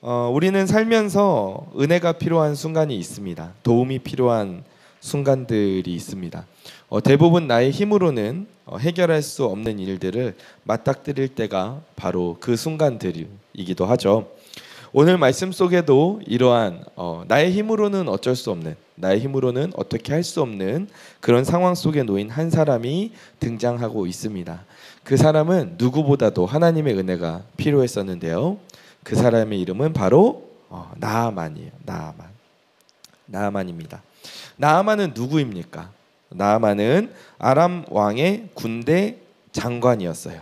우리는 살면서 은혜가 필요한 순간이 있습니다. 도움이 필요한 순간들이 있습니다. 대부분 나의 힘으로는 해결할 수 없는 일들을 맞닥뜨릴 때가 바로 그 순간들이기도 하죠. 오늘 말씀 속에도 이러한 나의 힘으로는 어쩔 수 없는, 나의 힘으로는 어떻게 할 수 없는 그런 상황 속에 놓인 한 사람이 등장하고 있습니다. 그 사람은 누구보다도 하나님의 은혜가 필요했었는데요. 그 사람의 이름은 바로 나아만이에요. 나아만입니다. 나아만은 누구입니까? 나아만은 아람 왕의 군대 장관이었어요.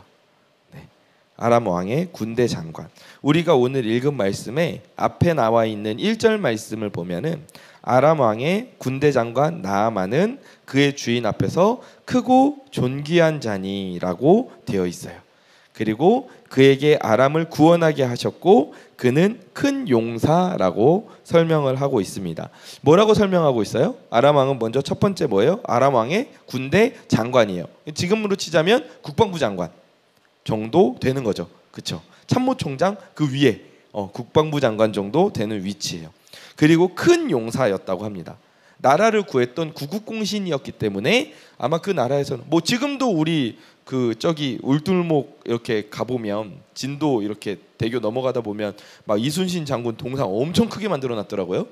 네. 아람 왕의 군대 장관. 우리가 오늘 읽은 말씀에 앞에 나와 있는 1절 말씀을 보면은 아람 왕의 군대 장관 나아만은 그의 주인 앞에서 크고 존귀한 자니라고 되어 있어요. 그리고 그에게 아람을 구원하게 하셨고 그는 큰 용사라고 설명을 하고 있습니다. 뭐라고 설명하고 있어요? 아람 왕은 먼저 첫 번째 뭐예요? 아람 왕의 군대 장관이에요. 지금으로 치자면 국방부 장관 정도 되는 거죠. 그렇죠? 참모총장 그 위에 국방부 장관 정도 되는 위치예요. 그리고 큰 용사였다고 합니다. 나라를 구했던 구국공신이었기 때문에 아마 그 나라에서는 뭐 지금도 우리 저기 울tur목 이렇게 가보면 진도 이렇게 대교 넘어가다 보면 막 이순신 장군 동상 엄청 크게 만들어놨더라고요.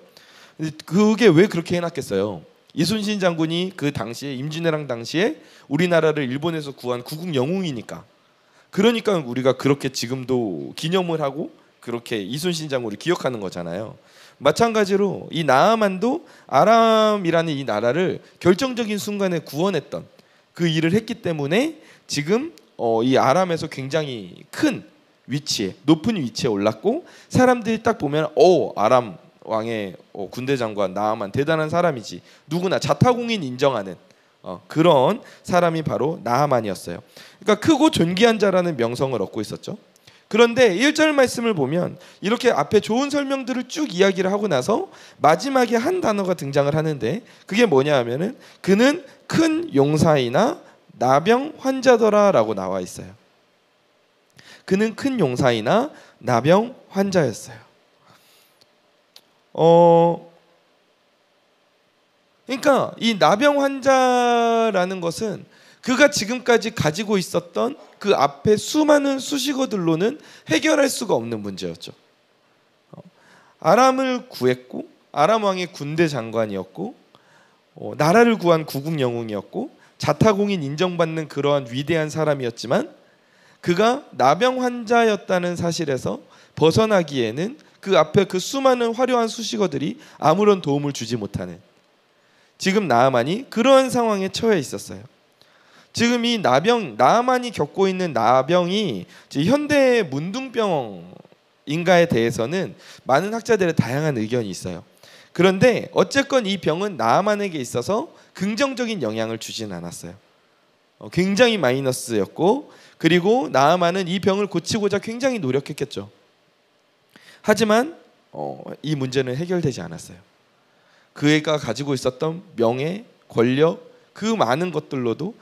그게 왜 그렇게 해놨겠어요? 이순신 장군이 그 당시에 임진왜란 당시에 우리나라를 일본에서 구한 구국 영웅이니까. 그러니까 우리가 그렇게 지금도 기념을 하고 그렇게 이순신 장군을 기억하는 거잖아요. 마찬가지로 이 나아만도 아람이라는 이 나라를 결정적인 순간에 구원했던 그 일을 했기 때문에 지금 이 아람에서 굉장히 큰 위치에, 높은 위치에 올랐고 사람들이 딱 보면 아람 왕의 군대 장관 나아만 대단한 사람이지, 누구나 자타공인 인정하는 그런 사람이 바로 나아만이었어요. 그러니까 크고 존귀한 자라는 명성을 얻고 있었죠. 그런데 1절 말씀을 보면 이렇게 앞에 좋은 설명들을 쭉 이야기를 하고 나서 마지막에 한 단어가 등장을 하는데 그게 뭐냐 하면은 그는 큰 용사이나 나병 환자더라 라고 나와 있어요. 그는 큰 용사이나 나병 환자였어요. 그러니까 이 나병 환자라는 것은 그가 지금까지 가지고 있었던 그 앞에 수많은 수식어들로는 해결할 수가 없는 문제였죠. 아람을 구했고 아람 왕의 군대 장관이었고 나라를 구한 구국 영웅이었고 자타공인 인정받는 그러한 위대한 사람이었지만 그가 나병 환자였다는 사실에서 벗어나기에는 그 앞에 그 수많은 화려한 수식어들이 아무런 도움을 주지 못하는, 지금 나아만이 그러한 상황에 처해 있었어요. 지금 이 나아만이 겪고 있는 나병이 현대 문둥병인가에 대해서는 많은 학자들의 다양한 의견이 있어요. 그런데 어쨌건 이 병은 나아만에게 있어서 긍정적인 영향을 주진 않았어요. 굉장히 마이너스였고, 그리고 나아만은 이 병을 고치고자 굉장히 노력했겠죠. 하지만 이 문제는 해결되지 않았어요. 그가 가지고 있었던 명예, 권력, 그 많은 것들로도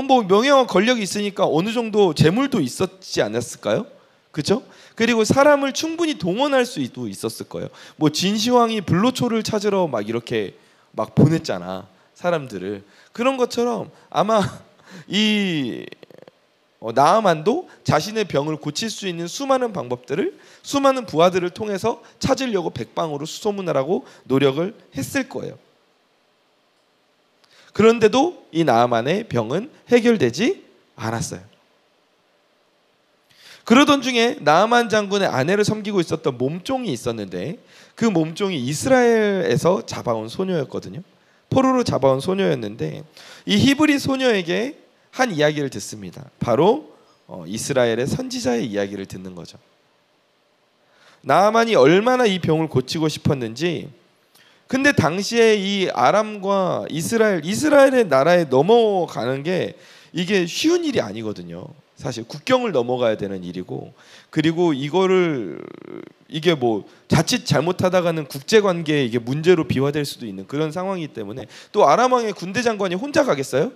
뭐 명예와 권력이 있으니까 어느 정도 재물도 있었지 않았을까요? 그렇죠? 그리고 사람을 충분히 동원할 수도 있었을 거예요. 뭐 진시황이 불로초를 찾으러 막 이렇게 막 보냈잖아, 사람들을. 그런 것처럼 아마 이 나아만도 자신의 병을 고칠 수 있는 수많은 방법들을 수많은 부하들을 통해서 찾으려고 백방으로 수소문을 하고 노력을 했을 거예요. 그런데도 이 나아만의 병은 해결되지 않았어요. 그러던 중에 나아만 장군의 아내를 섬기고 있었던 몸종이 있었는데 그 몸종이 이스라엘에서 잡아온 소녀였거든요. 포로로 잡아온 소녀였는데 이 히브리 소녀에게 한 이야기를 듣습니다. 바로 이스라엘의 선지자의 이야기를 듣는 거죠. 나아만이 얼마나 이 병을 고치고 싶었는지. 근데 당시에 이 아람과 이스라엘의 나라에 넘어가는 게 이게 쉬운 일이 아니거든요. 사실 국경을 넘어가야 되는 일이고, 그리고 이게 뭐 자칫 잘못하다가는 국제관계에 이게 문제로 비화될 수도 있는 그런 상황이기 때문에, 또 아람 왕의 군대 장관이 혼자 가겠어요?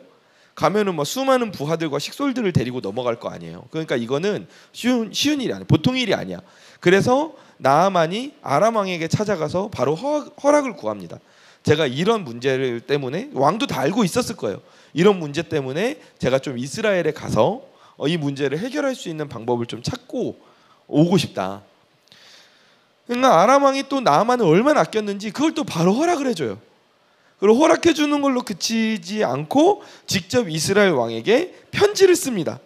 가면은 뭐 수많은 부하들과 식솔들을 데리고 넘어갈 거 아니에요. 그러니까 이거는 쉬운 일이 아니야. 보통 일이 아니야. 그래서 나아만이 아람 왕에게 찾아가서 바로 허락을 구합니다. 제가 이런 문제를 때문에, 왕도 다 알고 있었을 거예요. 이런 문제 때문에 제가 좀 이스라엘에 가서 이 문제를 해결할 수 있는 방법을 좀 찾고 오고 싶다. 그러니까 아람 왕이 또 나아만을 얼마나 아꼈는지 그걸 또 바로 허락을 해줘요. 그리고 허락해 주는 걸로 그치지 않고 직접 이스라엘 왕에게 편지를 씁니다.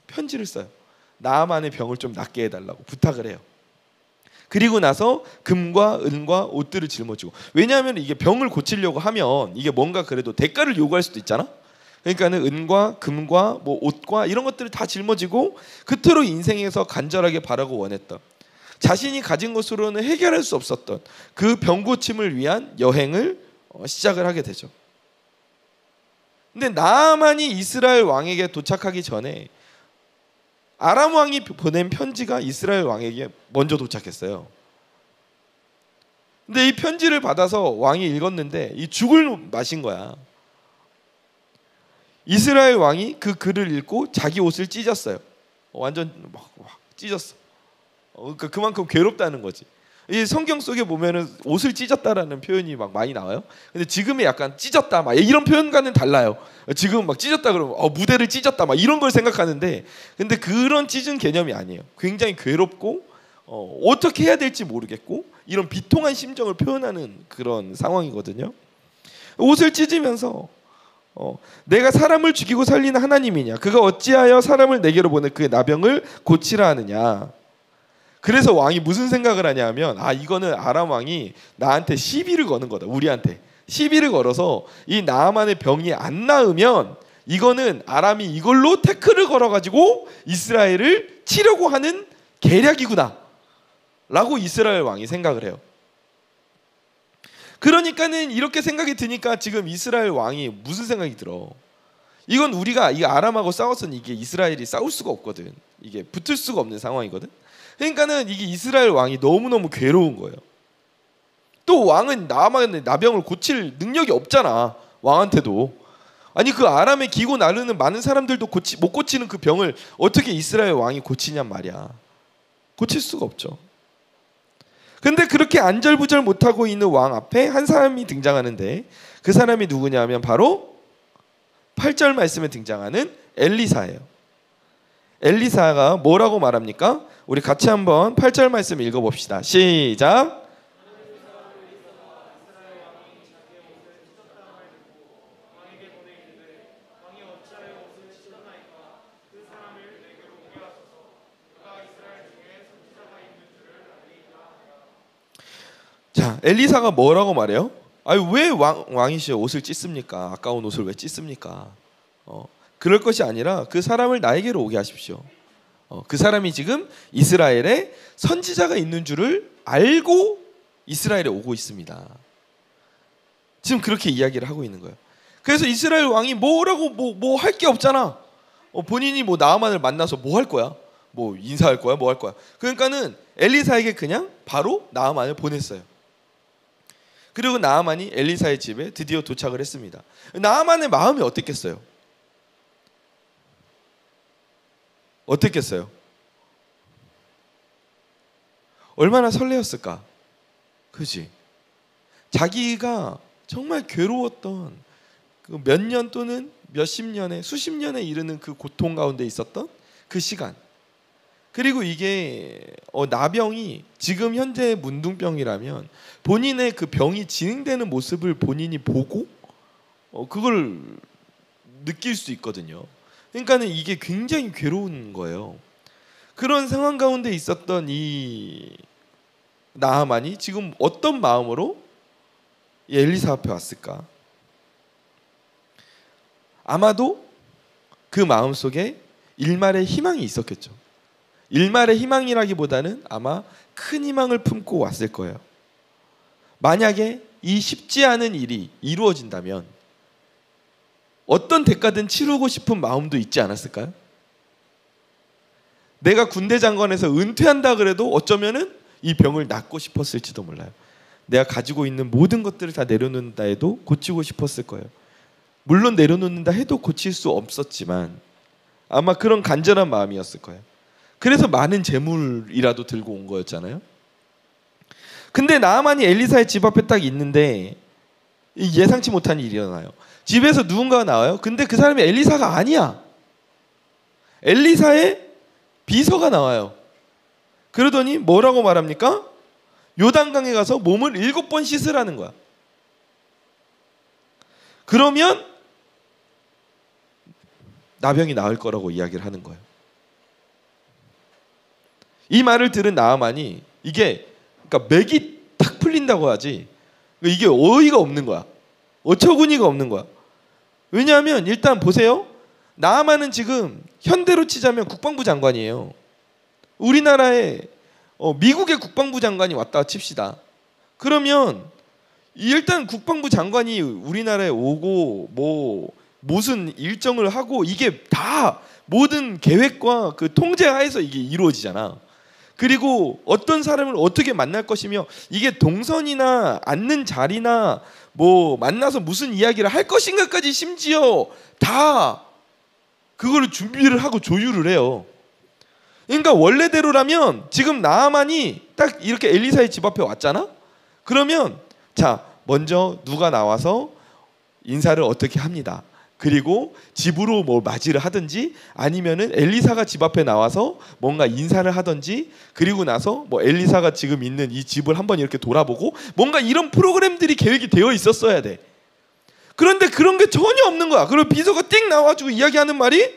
편지를 써요. 나아만의 병을 좀 낫게 해달라고 부탁을 해요. 그리고 나서 금과 은과 옷들을 짊어지고, 왜냐하면 이게 병을 고치려고 하면 이게 뭔가 그래도 대가를 요구할 수도 있잖아. 그러니까는 은과 금과 뭐 옷과 이런 것들을 다 짊어지고 그토록 인생에서 간절하게 바라고 원했던, 자신이 가진 것으로는 해결할 수 없었던 그 병 고침을 위한 여행을 시작을 하게 되죠. 근데 나아만이 이스라엘 왕에게 도착하기 전에 아람 왕이 보낸 편지가 이스라엘 왕에게 먼저 도착했어요. 근데 이 편지를 받아서 왕이 읽었는데 이 죽을 맛인 거야. 이스라엘 왕이 그 글을 읽고 자기 옷을 찢었어요. 완전 막 찢었어. 그러니까 그만큼 괴롭다는 거지. 이 성경 속에 보면은 옷을 찢었다라는 표현이 막 많이 나와요. 근데 지금의 약간 찢었다 막 이런 표현과는 달라요. 지금 막 찢었다 그러면 무대를 찢었다 막 이런 걸 생각하는데, 근데 그런 찢은 개념이 아니에요. 굉장히 괴롭고 어떻게 해야 될지 모르겠고 이런 비통한 심정을 표현하는 그런 상황이거든요. 옷을 찢으면서 내가 사람을 죽이고 살리는 하나님이냐, 그가 어찌하여 사람을 내게로 보내 그의 나병을 고치라 하느냐. 그래서 왕이 무슨 생각을 하냐 하면, 이거는 아람 왕이 나한테 시비를 거는 거다. 우리한테 시비를 걸어서 이 나아만의 병이 안 나으면 이거는 아람이 이걸로 태클을 걸어가지고 이스라엘을 치려고 하는 계략이구나 라고 이스라엘 왕이 생각을 해요. 그러니까는 이렇게 생각이 드니까 지금 이스라엘 왕이 무슨 생각이 들어? 이건 우리가 이 아람하고 싸웠으니 이게 이스라엘이 싸울 수가 없거든. 이게 붙을 수가 없는 상황이거든. 그러니까는 이게 이스라엘 왕이 너무너무 괴로운 거예요. 또 왕은 나아만의 나병을 고칠 능력이 없잖아. 왕한테도. 아니 그 아람에 기고 나르는 많은 사람들도 못 고치는 그 병을 어떻게 이스라엘 왕이 고치냔 말이야. 고칠 수가 없죠. 근데 그렇게 안절부절 못하고 있는 왕 앞에 한 사람이 등장하는데, 그 사람이 누구냐 하면 바로 8절 말씀에 등장하는 엘리사예요. 엘리사가 뭐라고 말합니까? 우리 같이 한번 8절 말씀 읽어봅시다. 시작. 자, 엘리사가 뭐라고 말해요? 왜 왕이시여 옷을 찢습니까? 아까운 옷을 왜 찢습니까? 그럴 것이 아니라 그 사람을 나에게로 오게 하십시오. 그 사람이 지금 이스라엘에 선지자가 있는 줄을 알고 이스라엘에 오고 있습니다. 지금 그렇게 이야기를 하고 있는 거예요. 그래서 이스라엘 왕이 뭐라고 뭐 할 게 없잖아. 본인이 뭐 나아만을 만나서 뭐 할 거야? 뭐 인사할 거야? 뭐 할 거야? 그러니까는 엘리사에게 그냥 바로 나아만을 보냈어요. 그리고 나아만이 엘리사의 집에 드디어 도착을 했습니다. 나아만의 마음이 어땠겠어요? 어땠겠어요? 얼마나 설레었을까? 그지? 자기가 정말 괴로웠던 그 몇 년 또는 몇십 년에 수십 년에 이르는 그 고통 가운데 있었던 그 시간, 그리고 이게 나병이 지금 현재 문둥병이라면 본인의 그 병이 진행되는 모습을 본인이 보고 그걸 느낄 수 있거든요. 그러니까는 이게 굉장히 괴로운 거예요. 그런 상황 가운데 있었던 이 나아만이 지금 어떤 마음으로 이 엘리사 앞에 왔을까? 아마도 그 마음속에 일말의 희망이 있었겠죠. 일말의 희망이라기보다는 아마 큰 희망을 품고 왔을 거예요. 만약에 이 쉽지 않은 일이 이루어진다면 어떤 대가든 치르고 싶은 마음도 있지 않았을까요? 내가 군대 장관에서 은퇴한다 그래도 어쩌면은 이 병을 낫고 싶었을지도 몰라요. 내가 가지고 있는 모든 것들을 다 내려놓는다 해도 고치고 싶었을 거예요. 물론 내려놓는다 해도 고칠 수 없었지만 아마 그런 간절한 마음이었을 거예요. 그래서 많은 재물이라도 들고 온 거였잖아요. 근데 나아만이 엘리사의 집 앞에 딱 있는데 예상치 못한 일이 일어나요. 집에서 누군가가 나와요. 근데 그 사람이 엘리사가 아니야. 엘리사의 비서가 나와요. 그러더니 뭐라고 말합니까? 요단강에 가서 몸을 7번 씻으라는 거야. 그러면 나병이 나을 거라고 이야기를 하는 거예요. 이 말을 들은 나아만이 이게 그러니까 맥이 탁 풀린다고 하지 이게 어이가 없는 거야. 어처구니가 없는 거야. 왜냐하면 일단 보세요. 나아만은 지금 현대로 치자면 국방부 장관이에요. 우리나라에 미국의 국방부 장관이 왔다 칩시다. 그러면 일단 국방부 장관이 우리나라에 오고 뭐 무슨 일정을 하고 이게 다 모든 계획과 그 통제하에서 이게 이루어지잖아. 그리고 어떤 사람을 어떻게 만날 것이며 이게 동선이나 앉는 자리나 뭐 만나서 무슨 이야기를 할 것인가까지 심지어 다 그걸 준비를 하고 조율을 해요. 그러니까 원래대로라면 지금 나아만이 딱 이렇게 엘리사의 집 앞에 왔잖아. 그러면 자 먼저 누가 나와서 인사를 어떻게 합니다. 그리고 집으로 뭐 맞이를 하든지 아니면은 엘리사가 집 앞에 나와서 뭔가 인사를 하든지 그리고 나서 뭐 엘리사가 지금 있는 이 집을 한번 이렇게 돌아보고 뭔가 이런 프로그램들이 계획이 되어 있었어야 돼. 그런데 그런 게 전혀 없는 거야. 그리고 비서가 띵 나와가지고 이야기하는 말이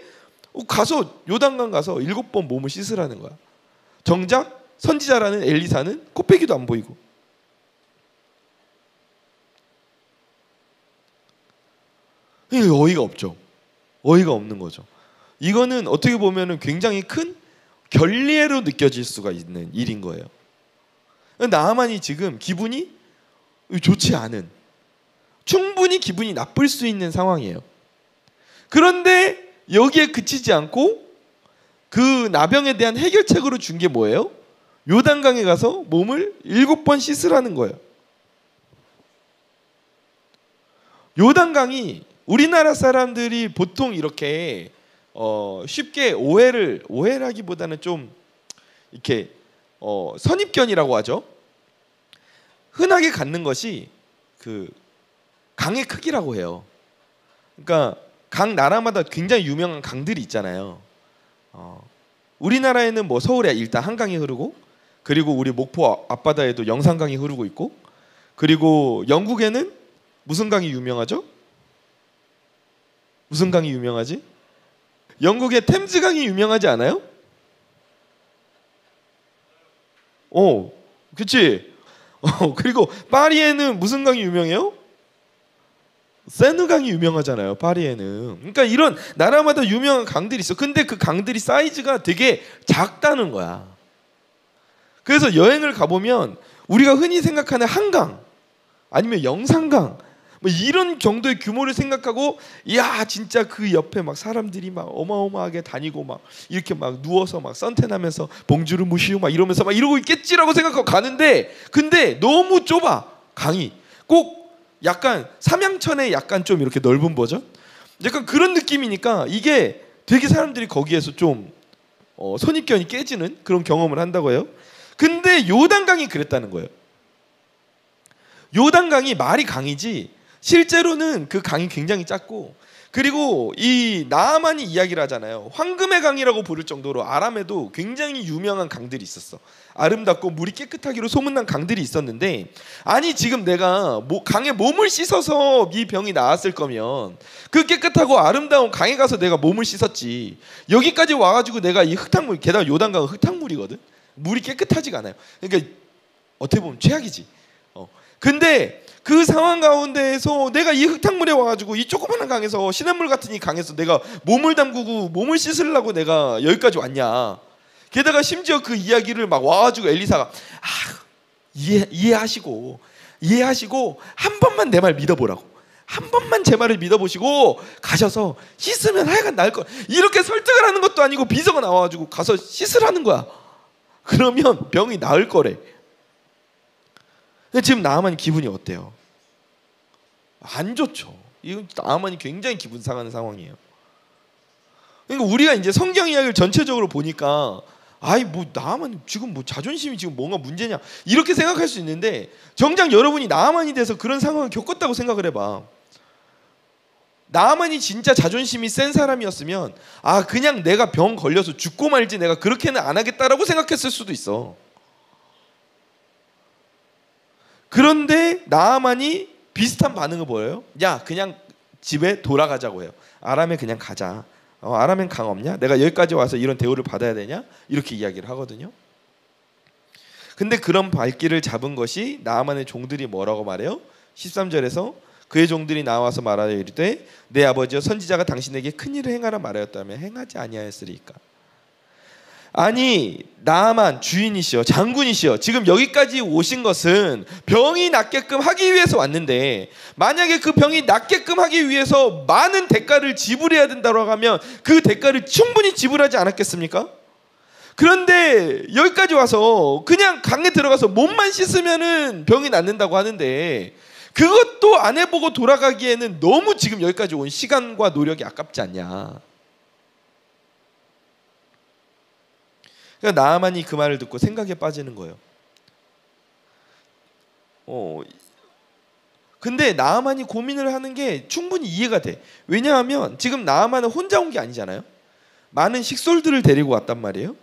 가서 요단강 가서 7번 몸을 씻으라는 거야. 정작 선지자라는 엘리사는 코빼기도 안 보이고. 이게 어이가 없죠. 어이가 없는 거죠. 이거는 어떻게 보면은 굉장히 큰 결례로 느껴질 수가 있는 일인 거예요. 나아만이 지금 기분이 좋지 않은, 충분히 기분이 나쁠 수 있는 상황이에요. 그런데 여기에 그치지 않고 그 나병에 대한 해결책으로 준 게 뭐예요? 요단강에 가서 몸을 7번 씻으라는 거예요. 요단강이 우리나라 사람들이 보통 이렇게 쉽게 오해라기보다는 좀 이렇게 선입견이라고 하죠. 흔하게 갖는 것이 그 강의 크기라고 해요. 그러니까 각 나라마다 굉장히 유명한 강들이 있잖아요. 우리나라에는 뭐 서울에 일단 한강이 흐르고 그리고 우리 목포 앞바다에도 영산강이 흐르고 있고 그리고 영국에는 무슨 강이 유명하죠? 무슨 강이 유명하지? 영국의 템즈강이 유명하지 않아요? 그치? 그리고 파리에는 무슨 강이 유명해요? 세느강이 유명하잖아요. 파리에는. 그러니까 이런 나라마다 유명한 강들이 있어. 근데 그 강들이 사이즈가 되게 작다는 거야. 그래서 여행을 가보면 우리가 흔히 생각하는 한강 아니면 영산강 뭐 이런 정도의 규모를 생각하고 야 진짜 그 옆에 막 사람들이 막 어마어마하게 다니고 막 이렇게 막 누워서 막 선탠하면서 봉주르 무시우 막 이러면서 막 이러고 있겠지라고 생각하고 가는데 근데 너무 좁아. 강이 꼭 약간 삼양천의 약간 좀 이렇게 넓은 버전 약간 그런 느낌이니까 이게 되게 사람들이 거기에서 좀 선입견이 깨지는 그런 경험을 한다고 해요. 근데 요단강이 그랬다는 거예요. 요단강이 말이 강이지 실제로는 그 강이 굉장히 작고 그리고 이 나아만이 이야기를 하잖아요. 황금의 강이라고 부를 정도로 아람에도 굉장히 유명한 강들이 있었어. 아름답고 물이 깨끗하기로 소문난 강들이 있었는데 아니 지금 내가 강에 몸을 씻어서 이 병이 나았을 거면 그 깨끗하고 아름다운 강에 가서 내가 몸을 씻었지 여기까지 와가지고 내가 이 흙탕물 게다가 요단강은 흙탕물이거든. 물이 깨끗하지가 않아요. 그러니까 어떻게 보면 최악이지. 근데 그 상황 가운데에서 내가 이 흙탕물에 와가지고 이 조그마한 강에서 시냇물 같은 이 강에서 내가 몸을 담그고 몸을 씻으려고 내가 여기까지 왔냐. 게다가 심지어 그 이야기를 막 와가지고 엘리사가 이해하시고 한 번만 내 말 믿어보라고 한 번만 제 말을 믿어보시고 가셔서 씻으면 하여간 나을 거 이렇게 설득을 하는 것도 아니고 비서가 나와가지고 가서 씻으라는 거야. 그러면 병이 나을 거래. 근데 지금 나아만이 기분이 어때요? 안 좋죠. 이건 나아만이 굉장히 기분 상하는 상황이에요. 그러니까 우리가 이제 성경 이야기를 전체적으로 보니까 아이 뭐 나만 지금 뭐 자존심이 지금 뭔가 문제냐 이렇게 생각할 수 있는데 정작 여러분이 나아만이 돼서 그런 상황을 겪었다고 생각을 해봐. 나아만이 진짜 자존심이 센 사람이었으면 아 그냥 내가 병 걸려서 죽고 말지 내가 그렇게는 안 하겠다라고 생각했을 수도 있어. 그런데 나아만이 비슷한 반응을 보여요. 야 그냥 집에 돌아가자고 해요. 아람에 그냥 가자. 아람엔 강 없냐? 내가 여기까지 와서 이런 대우를 받아야 되냐? 이렇게 이야기를 하거든요. 근데 그런 발길을 잡은 것이 나아만의 종들이 뭐라고 말해요? 13절에서 그의 종들이 나와서 말하여 이르되 내 아버지여 선지자가 당신에게 큰일을 행하라 말하였다면 행하지 아니하였으리까. 아니 나아만 주인이시여 장군이시여 지금 여기까지 오신 것은 병이 낫게끔 하기 위해서 왔는데 만약에 그 병이 낫게끔 하기 위해서 많은 대가를 지불해야 된다고 하면 그 대가를 충분히 지불하지 않았겠습니까? 그런데 여기까지 와서 그냥 강에 들어가서 몸만 씻으면은 병이 낫는다고 하는데 그것도 안 해보고 돌아가기에는 너무 지금 여기까지 온 시간과 노력이 아깝지 않냐. 그러니까 나아만이 그 말을 듣고 생각에 빠지는 거예요. 근데 나아만이 고민을 하는 게 충분히 이해가 돼. 왜냐하면 지금 나아만은 혼자 온 게 아니잖아요. 많은 식솔들을 데리고 왔단 말이에요.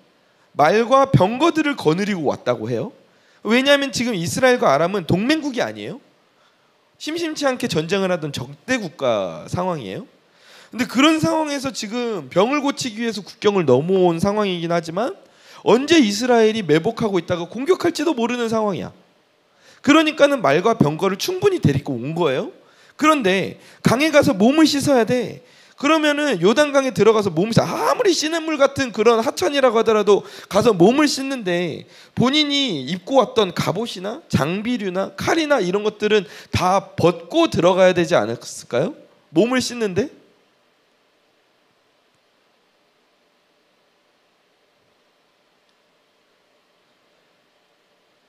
말과 병거들을 거느리고 왔다고 해요. 왜냐하면 지금 이스라엘과 아람은 동맹국이 아니에요. 심심치 않게 전쟁을 하던 적대 국가 상황이에요. 근데 그런 상황에서 지금 병을 고치기 위해서 국경을 넘어온 상황이긴 하지만 언제 이스라엘이 매복하고 있다가 공격할지도 모르는 상황이야. 그러니까는 말과 병거를 충분히 데리고 온 거예요. 그런데 강에 가서 몸을 씻어야 돼. 그러면은 요단강에 들어가서 몸을 씻어. 아무리 시냇물 같은 그런 하천이라고 하더라도 가서 몸을 씻는데 본인이 입고 왔던 갑옷이나 장비류나 칼이나 이런 것들은 다 벗고 들어가야 되지 않았을까요? 몸을 씻는데?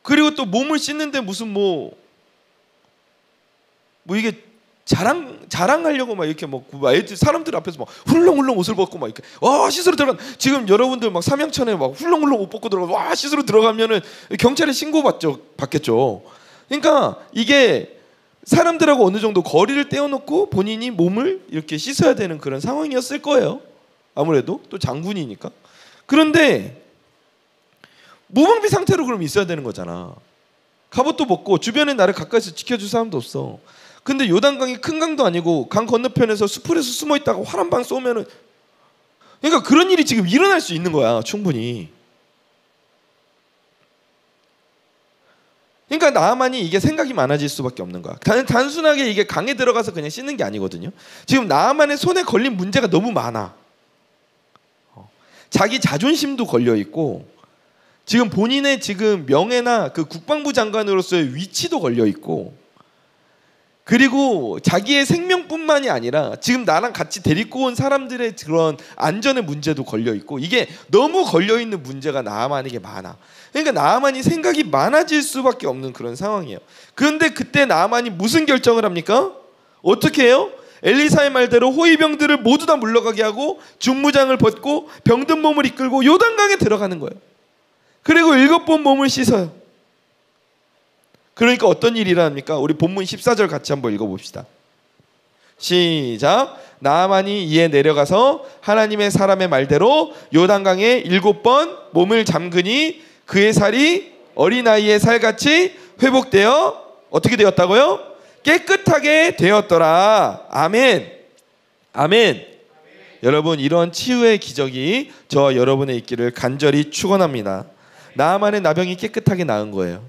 그리고 또 몸을 씻는데 무슨 뭐 이게 자랑하려고 막 이렇게 막 사람들 앞에서 막 훌렁훌렁 옷을 벗고 막 이렇게 와 씻으러 들어간 지금 여러분들 막 삼양천에 막 훌렁훌렁 옷 벗고 들어가 와 씻으러 들어가면은 경찰에 받겠죠. 그러니까 이게 사람들하고 어느 정도 거리를 떼어놓고 본인이 몸을 이렇게 씻어야 되는 그런 상황이었을 거예요. 아무래도 또 장군이니까. 그런데 무방비 상태로 그럼 있어야 되는 거잖아. 갑옷도 벗고 주변에 나를 가까이서 지켜줄 사람도 없어. 근데 요단강이 큰 강도 아니고 강 건너편에서 수풀에서 숨어 있다가 활 한 방 쏘면은 그러니까 그런 일이 지금 일어날 수 있는 거야. 충분히. 그러니까 나아만이 이게 생각이 많아질 수밖에 없는 거야. 단순하게 이게 강에 들어가서 그냥 씻는 게 아니거든요. 지금 나아만의 손에 걸린 문제가 너무 많아. 자기 자존심도 걸려 있고 지금 본인의 지금 명예나 그 국방부 장관으로서의 위치도 걸려 있고 그리고 자기의 생명뿐만이 아니라 지금 나랑 같이 데리고 온 사람들의 그런 안전의 문제도 걸려 있고 이게 너무 걸려 있는 문제가 나아만에게 많아. 그러니까 나아만이 생각이 많아질 수밖에 없는 그런 상황이에요. 그런데 그때 나아만이 무슨 결정을 합니까? 어떻게 해요? 엘리사의 말대로 호위병들을 모두 다 물러가게 하고 중무장을 벗고 병든 몸을 이끌고 요단강에 들어가는 거예요. 그리고 7번 몸을 씻어요. 그러니까 어떤 일이 일어납니까? 우리 본문 14절 같이 한번 읽어봅시다. 시작. 나아만이 이에 내려가서 하나님의 사람의 말대로 요단강에 7번 몸을 잠그니 그의 살이 어린아이의 살같이 회복되어 어떻게 되었다고요? 깨끗하게 되었더라. 아멘. 아멘. 여러분 이런 치유의 기적이 저와 여러분의 있기를 간절히 축원합니다. 나아만의 나병이 깨끗하게 나은 거예요.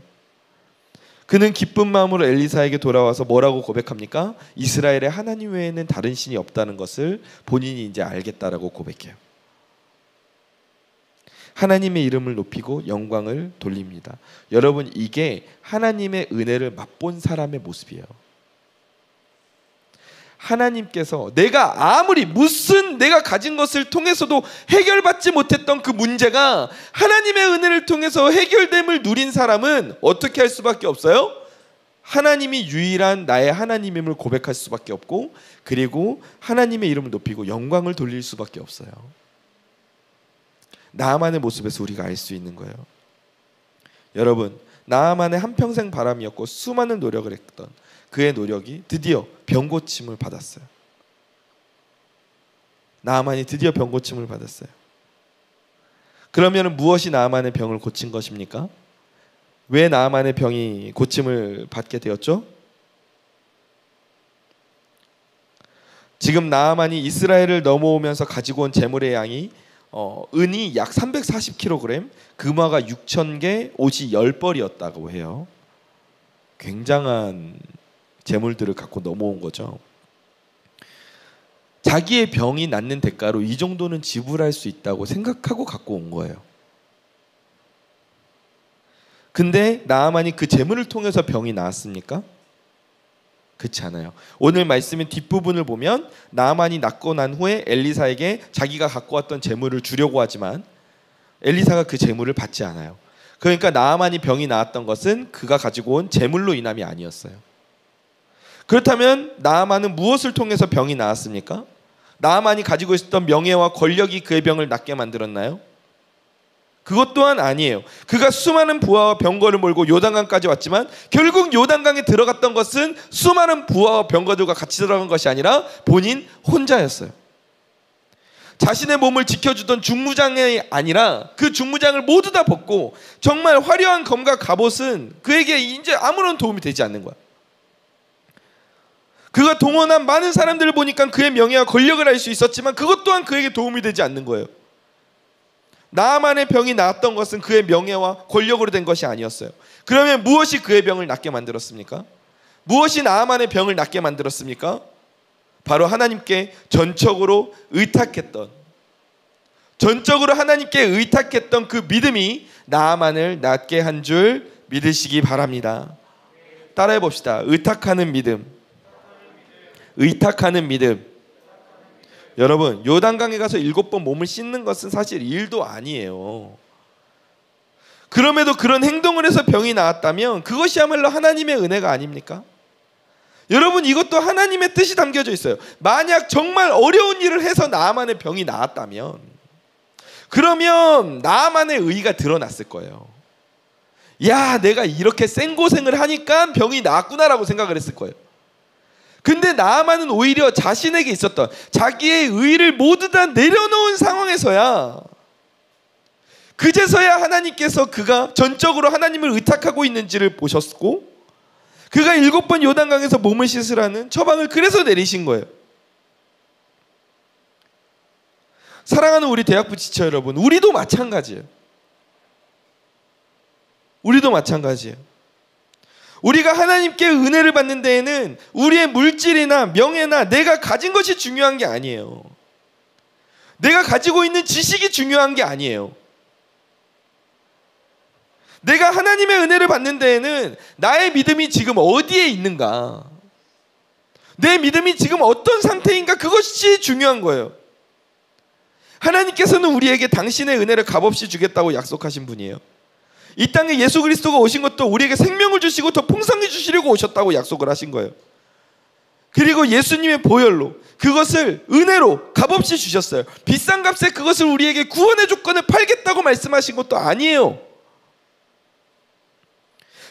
그는 기쁜 마음으로 엘리사에게 돌아와서 뭐라고 고백합니까? 이스라엘의 하나님 외에는 다른 신이 없다는 것을 본인이 이제 알겠다라고 고백해요. 하나님의 이름을 높이고 영광을 돌립니다. 여러분 이게 하나님의 은혜를 맛본 사람의 모습이에요. 하나님께서 내가 아무리 무슨 내가 가진 것을 통해서도 해결받지 못했던 그 문제가 하나님의 은혜를 통해서 해결됨을 누린 사람은 어떻게 할 수밖에 없어요? 하나님이 유일한 나의 하나님임을 고백할 수밖에 없고 그리고 하나님의 이름을 높이고 영광을 돌릴 수밖에 없어요. 나아만의 모습에서 우리가 알 수 있는 거예요. 여러분, 나아만의 한평생 바람이었고 수많은 노력을 했던 그의 노력이 드디어 병고침을 받았어요. 나아만이 드디어 병고침을 받았어요. 그러면 무엇이 나아만의 병을 고친 것입니까? 왜 나아만의 병이 고침을 받게 되었죠? 지금 나아만이 이스라엘을 넘어오면서 가지고 온 재물의 양이 은이 약 340kg, 금화가 6,000개, 옷이 10벌이었다고 해요. 굉장한 재물들을 갖고 넘어온 거죠. 자기의 병이 낫는 대가로 이 정도는 지불할 수 있다고 생각하고 갖고 온 거예요. 근데 나아만이 그 재물을 통해서 병이 나았습니까? 그렇지 않아요. 오늘 말씀의 뒷부분을 보면 나아만이 낫고 난 후에 엘리사에게 자기가 갖고 왔던 재물을 주려고 하지만 엘리사가 그 재물을 받지 않아요. 그러니까 나아만이 병이 나았던 것은 그가 가지고 온 재물로 인함이 아니었어요. 그렇다면 나아만은 무엇을 통해서 병이 나았습니까? 나아만이 가지고 있었던 명예와 권력이 그의 병을 낫게 만들었나요? 그것 또한 아니에요. 그가 수많은 부하와 병거를 몰고 요단강까지 왔지만 결국 요단강에 들어갔던 것은 수많은 부하와 병거들과 같이 들어간 것이 아니라 본인 혼자였어요. 자신의 몸을 지켜주던 중무장이 아니라 그 중무장을 모두 다 벗고 정말 화려한 검과 갑옷은 그에게 이제 아무런 도움이 되지 않는 거야. 그가 동원한 많은 사람들을 보니까 그의 명예와 권력을 알 수 있었지만 그것 또한 그에게 도움이 되지 않는 거예요. 나아만의 병이 나았던 것은 그의 명예와 권력으로 된 것이 아니었어요. 그러면 무엇이 그의 병을 낫게 만들었습니까? 무엇이 나아만의 병을 낫게 만들었습니까? 바로 하나님께 전적으로 의탁했던 그 믿음이 나아만을 낫게 한 줄 믿으시기 바랍니다. 따라해 봅시다. 의탁하는 믿음. 여러분, 요단강에 가서 7번 몸을 씻는 것은 사실 일도 아니에요. 그럼에도 그런 행동을 해서 병이 나았다면 그것이야말로 하나님의 은혜가 아닙니까? 여러분, 이것도 하나님의 뜻이 담겨져 있어요. 만약 정말 어려운 일을 해서 나아만의 병이 나았다면 그러면 나아만의 의의가 드러났을 거예요. 야, 내가 이렇게 생고생을 하니까 병이 나았구나라고 생각을 했을 거예요. 근데 나아만은 오히려 자신에게 있었던 자기의 의의를 모두 다 내려놓은 상황에서야 그제서야 하나님께서 그가 전적으로 하나님을 의탁하고 있는지를 보셨고 그가 7번 요단강에서 몸을 씻으라는 처방을 그래서 내리신 거예요. 사랑하는 우리 대학부 지체 여러분, 우리도 마찬가지예요. 우리가 하나님께 은혜를 받는 데에는 우리의 물질이나 명예나 내가 가진 것이 중요한 게 아니에요. 내가 가지고 있는 지식이 중요한 게 아니에요. 내가 하나님의 은혜를 받는 데에는 나의 믿음이 지금 어디에 있는가, 내 믿음이 지금 어떤 상태인가, 그것이 중요한 거예요. 하나님께서는 우리에게 당신의 은혜를 값없이 주겠다고 약속하신 분이에요. 이 땅에 예수 그리스도가 오신 것도 우리에게 생명을 주시고 더 풍성히 주시려고 오셨다고 약속을 하신 거예요. 그리고 예수님의 보혈로 그것을 은혜로 값없이 주셨어요. 비싼 값에 그것을 우리에게 구원의 조건을 팔겠다고 말씀하신 것도 아니에요.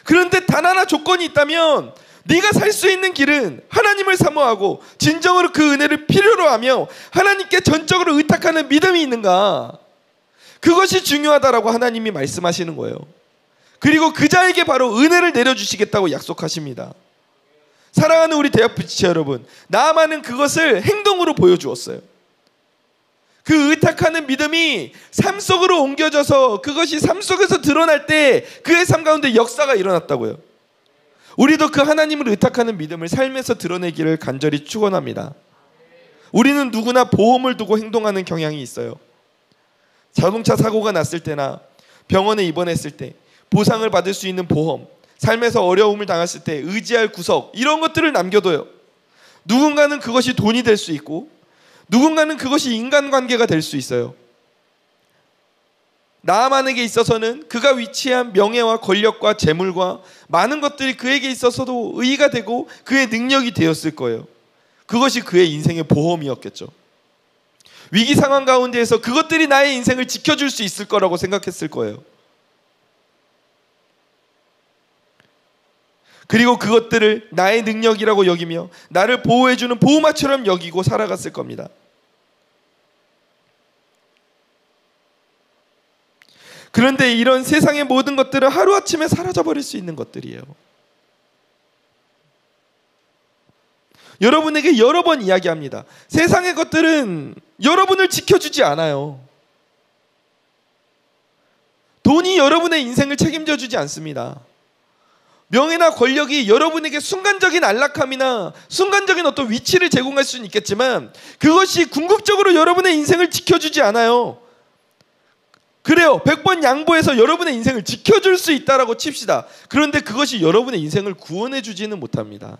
그런데 단 하나 조건이 있다면 네가 살 수 있는 길은 하나님을 사모하고 진정으로 그 은혜를 필요로 하며 하나님께 전적으로 의탁하는 믿음이 있는가, 그것이 중요하다라고 하나님이 말씀하시는 거예요. 그리고 그 자에게 바로 은혜를 내려주시겠다고 약속하십니다. 사랑하는 우리 대학부 지체 여러분, 나아만은 그것을 행동으로 보여주었어요. 그 의탁하는 믿음이 삶 속으로 옮겨져서 그것이 삶 속에서 드러날 때 그의 삶 가운데 역사가 일어났다고요. 우리도 그 하나님을 의탁하는 믿음을 삶에서 드러내기를 간절히 축원합니다. 우리는 누구나 보험을 두고 행동하는 경향이 있어요. 자동차 사고가 났을 때나 병원에 입원했을 때 보상을 받을 수 있는 보험, 삶에서 어려움을 당했을 때 의지할 구석, 이런 것들을 남겨둬요. 누군가는 그것이 돈이 될 수 있고 누군가는 그것이 인간관계가 될 수 있어요. 나아만에게 있어서는 그가 위치한 명예와 권력과 재물과 많은 것들이 그에게 있어서도 의의가 되고 그의 능력이 되었을 거예요. 그것이 그의 인생의 보험이었겠죠. 위기 상황 가운데에서 그것들이 나의 인생을 지켜줄 수 있을 거라고 생각했을 거예요. 그리고 그것들을 나의 능력이라고 여기며 나를 보호해주는 보호막처럼 여기고 살아갔을 겁니다. 그런데 이런 세상의 모든 것들은 하루아침에 사라져버릴 수 있는 것들이에요. 여러분에게 여러 번 이야기합니다. 세상의 것들은 여러분을 지켜주지 않아요. 돈이 여러분의 인생을 책임져 주지 않습니다. 명예나 권력이 여러분에게 순간적인 안락함이나 순간적인 어떤 위치를 제공할 수는 있겠지만 그것이 궁극적으로 여러분의 인생을 지켜주지 않아요. 그래요. 100번 양보해서 여러분의 인생을 지켜줄 수 있다라고 칩시다. 그런데 그것이 여러분의 인생을 구원해 주지는 못합니다.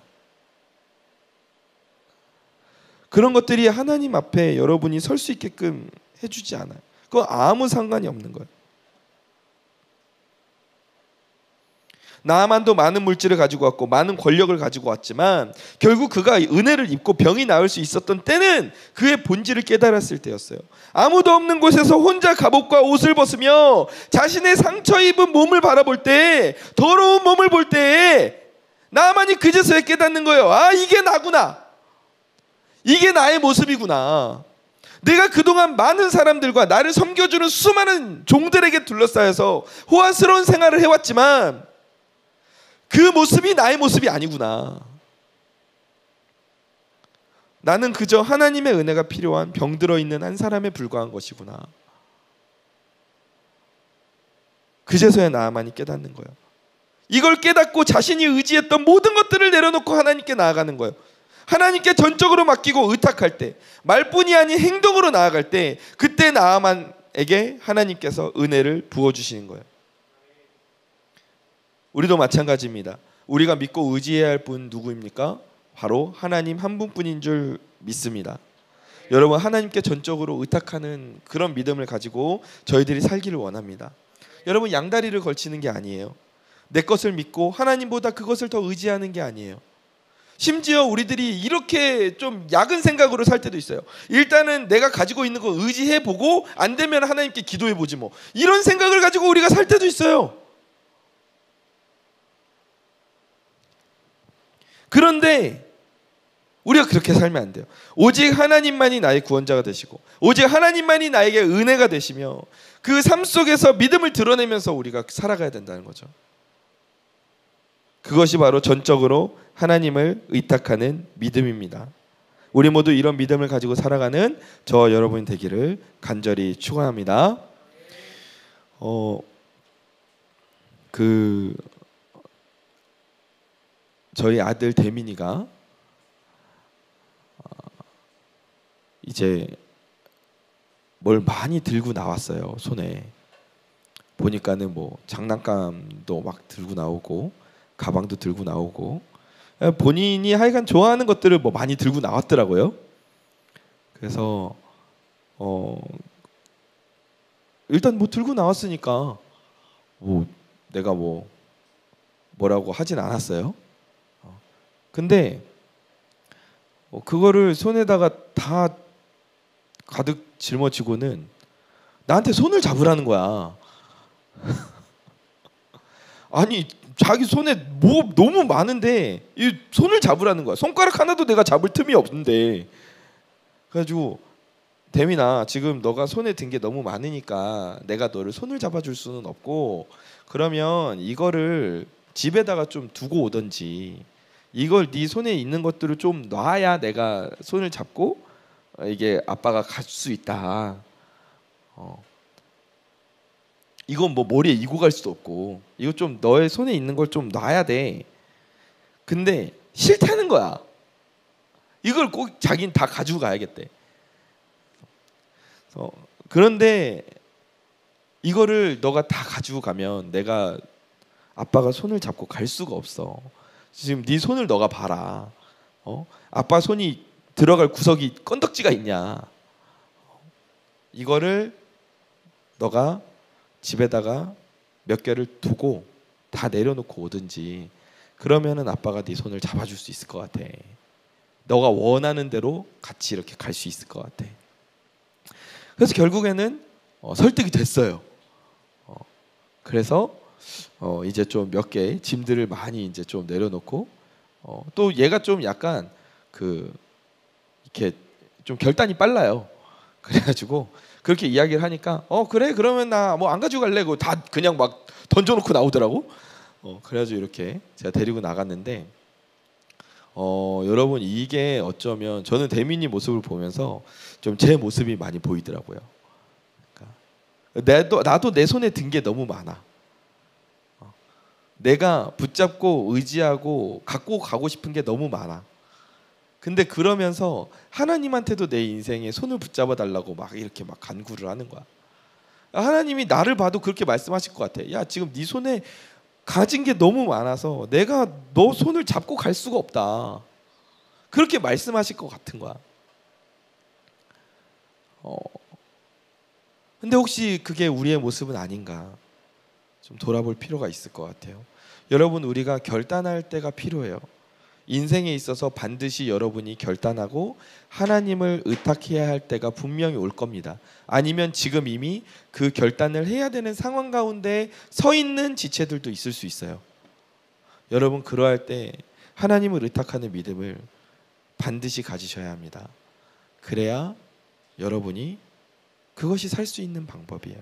그런 것들이 하나님 앞에 여러분이 설 수 있게끔 해주지 않아요. 그건 아무 상관이 없는 거예요. 나아만도 많은 물질을 가지고 왔고 많은 권력을 가지고 왔지만 결국 그가 은혜를 입고 병이 나을 수 있었던 때는 그의 본질을 깨달았을 때였어요. 아무도 없는 곳에서 혼자 갑옷과 옷을 벗으며 자신의 상처 입은 몸을 바라볼 때, 더러운 몸을 볼 때 나아만이 그제서야 깨닫는 거예요. 아, 이게 나구나. 이게 나의 모습이구나. 내가 그동안 많은 사람들과 나를 섬겨주는 수많은 종들에게 둘러싸여서 호화스러운 생활을 해왔지만 그 모습이 나의 모습이 아니구나. 나는 그저 하나님의 은혜가 필요한 병들어 있는 한 사람에 불과한 것이구나. 그제서야 나아만이 깨닫는 거예요. 이걸 깨닫고 자신이 의지했던 모든 것들을 내려놓고 하나님께 나아가는 거예요. 하나님께 전적으로 맡기고 의탁할 때, 말뿐이 아닌 행동으로 나아갈 때, 그때 나아만에게 하나님께서 은혜를 부어주시는 거예요. 우리도 마찬가지입니다. 우리가 믿고 의지해야 할 분 누구입니까? 바로 하나님 한 분뿐인 줄 믿습니다. 여러분, 하나님께 전적으로 의탁하는 그런 믿음을 가지고 저희들이 살기를 원합니다. 여러분, 양다리를 걸치는 게 아니에요. 내 것을 믿고 하나님보다 그것을 더 의지하는 게 아니에요. 심지어 우리들이 이렇게 좀 약은 생각으로 살 때도 있어요. 일단은 내가 가지고 있는 거 의지해보고 안 되면 하나님께 기도해보지 뭐, 이런 생각을 가지고 우리가 살 때도 있어요. 그런데 우리가 그렇게 살면 안 돼요. 오직 하나님만이 나의 구원자가 되시고 오직 하나님만이 나에게 은혜가 되시며 그 삶 속에서 믿음을 드러내면서 우리가 살아가야 된다는 거죠. 그것이 바로 전적으로 하나님을 의탁하는 믿음입니다. 우리 모두 이런 믿음을 가지고 살아가는 저 여러분 되기를 간절히 축원합니다. 저희 아들 대민이가 이제 뭘 많이 들고 나왔어요. 손에 보니까는 뭐 장난감도 막 들고 나오고 가방도 들고 나오고 본인이 하여간 좋아하는 것들을 뭐 많이 들고 나왔더라고요. 그래서 일단 뭐 들고 나왔으니까 뭐 내가 뭐라고 하진 않았어요. 근데 그거를 손에다가 다 가득 짊어지고는 나한테 손을 잡으라는 거야. 아니, 자기 손에 뭐 너무 많은데 이 손을 잡으라는 거야. 손가락 하나도 내가 잡을 틈이 없는데. 그래가지고 대민아, 지금 너가 손에 든 게 너무 많으니까 내가 너를 손을 잡아줄 수는 없고, 그러면 이거를 집에다가 좀 두고 오든지, 이걸 네 손에 있는 것들을 좀 놔야 내가 손을 잡고 이게 아빠가 갈 수 있다. 이건 뭐 머리에 이고 갈 수도 없고, 이거 좀 너의 손에 있는 걸 좀 놔야 돼. 근데 싫다는 거야. 이걸 꼭 자기는 다 가지고 가야겠대. 그런데 이거를 너가 다 가지고 가면 내가 아빠가 손을 잡고 갈 수가 없어. 지금 네 손을 너가 봐라. 아빠 손이 들어갈 구석이 건덕지가 있냐. 이거를 너가 집에다가 몇 개를 두고 다 내려놓고 오든지, 그러면은 아빠가 네 손을 잡아줄 수 있을 것 같아. 너가 원하는 대로 같이 이렇게 갈 수 있을 것 같아. 그래서 결국에는 설득이 됐어요. 그래서 이제 좀 몇 개 짐들을 많이 이제 좀 내려놓고 또 얘가 좀 약간 이렇게 좀 결단이 빨라요. 그래가지고 그렇게 이야기를 하니까 그래 그러면 나 뭐 안 가지고 갈래. 다 그냥 막 던져놓고 나오더라고. 그래가지고 이렇게 제가 데리고 나갔는데 여러분 이게 어쩌면 저는 대민이 모습을 보면서 좀 제 모습이 많이 보이더라고요. 그러니까 나도 내 손에 든 게 너무 많아. 내가 붙잡고 의지하고 갖고 가고 싶은 게 너무 많아. 근데 그러면서 하나님한테도 내 인생에 손을 붙잡아 달라고 막 이렇게 막 간구를 하는 거야. 하나님이 나를 봐도 그렇게 말씀하실 것 같아. 야, 지금 네 손에 가진 게 너무 많아서 내가 너 손을 잡고 갈 수가 없다. 그렇게 말씀하실 것 같은 거야. 근데 혹시 그게 우리의 모습은 아닌가? 좀 돌아볼 필요가 있을 것 같아요. 여러분, 우리가 결단할 때가 필요해요. 인생에 있어서 반드시 여러분이 결단하고 하나님을 의탁해야 할 때가 분명히 올 겁니다. 아니면 지금 이미 그 결단을 해야 되는 상황 가운데 서 있는 지체들도 있을 수 있어요. 여러분, 그러할 때 하나님을 의탁하는 믿음을 반드시 가지셔야 합니다. 그래야 여러분이 그것이 살 수 있는 방법이에요.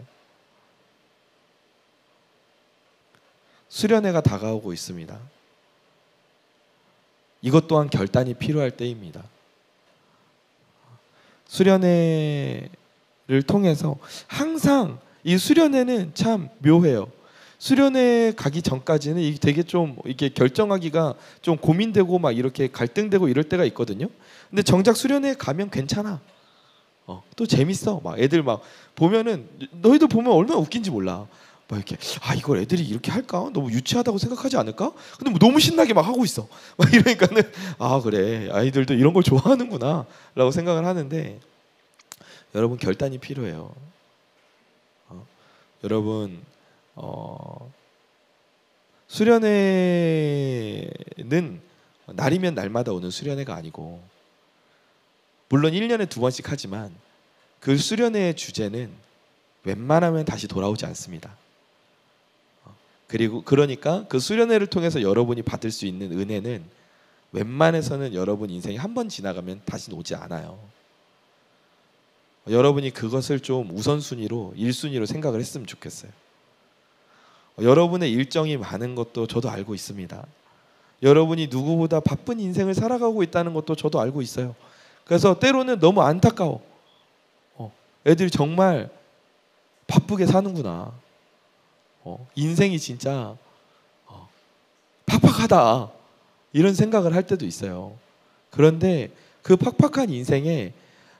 수련회가 다가오고 있습니다. 이것 또한 결단이 필요할 때입니다. 수련회를 통해서 항상 이 수련회는 참 묘해요. 수련회 가기 전까지는 이게 되게 좀 이게 결정하기가 좀 고민되고 막 이렇게 갈등되고 이럴 때가 있거든요. 근데 정작 수련회 가면 괜찮아. 또 재밌어. 막 애들 막 보면은 너희들 보면 얼마나 웃긴지 몰라. 막 이렇게 이걸 애들이 이렇게 할까? 너무 유치하다고 생각하지 않을까? 근데 뭐 너무 신나게 막 하고 있어. 막 이러니까는 그래 아이들도 이런 걸 좋아하는구나라고 생각을 하는데 여러분 결단이 필요해요. 여러분 수련회는 날이면 날마다 오는 수련회가 아니고 물론 1년에 2번씩 하지만 그 수련회의 주제는 웬만하면 다시 돌아오지 않습니다. 그리고 그러니까 그 수련회를 통해서 여러분이 받을 수 있는 은혜는 웬만해서는 여러분 인생이 한 번 지나가면 다시 오지 않아요. 여러분이 그것을 좀 우선순위로 1순위로 생각을 했으면 좋겠어요. 여러분의 일정이 많은 것도 저도 알고 있습니다. 여러분이 누구보다 바쁜 인생을 살아가고 있다는 것도 저도 알고 있어요. 그래서 때로는 너무 안타까워. 애들이 정말 바쁘게 사는구나. 인생이 진짜 팍팍하다 이런 생각을 할 때도 있어요. 그런데 그 팍팍한 인생에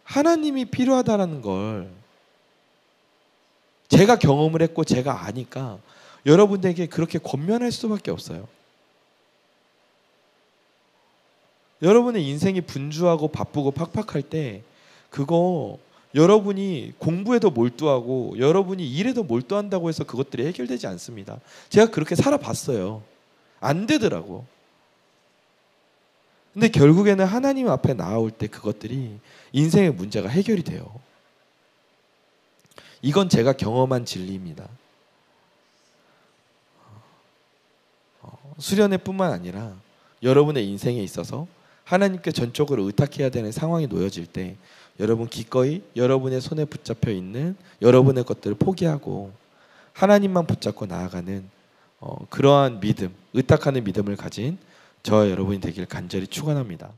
하나님이 필요하다는 걸 제가 경험을 했고 제가 아니까 여러분에게 그렇게 권면할 수밖에 없어요. 여러분의 인생이 분주하고 바쁘고 팍팍할 때 그거 여러분이 공부에도 몰두하고 여러분이 일에도 몰두한다고 해서 그것들이 해결되지 않습니다. 제가 그렇게 살아봤어요. 안 되더라고. 근데 결국에는 하나님 앞에 나아올 때 그것들이 인생의 문제가 해결이 돼요. 이건 제가 경험한 진리입니다. 수련회뿐만 아니라 여러분의 인생에 있어서 하나님께 전적으로 의탁해야 되는 상황이 놓여질 때 여러분 기꺼이 여러분의 손에 붙잡혀 있는 여러분의 것들을 포기하고 하나님만 붙잡고 나아가는 그러한 믿음, 의탁하는 믿음을 가진 저와 여러분이 되길 간절히 축원합니다.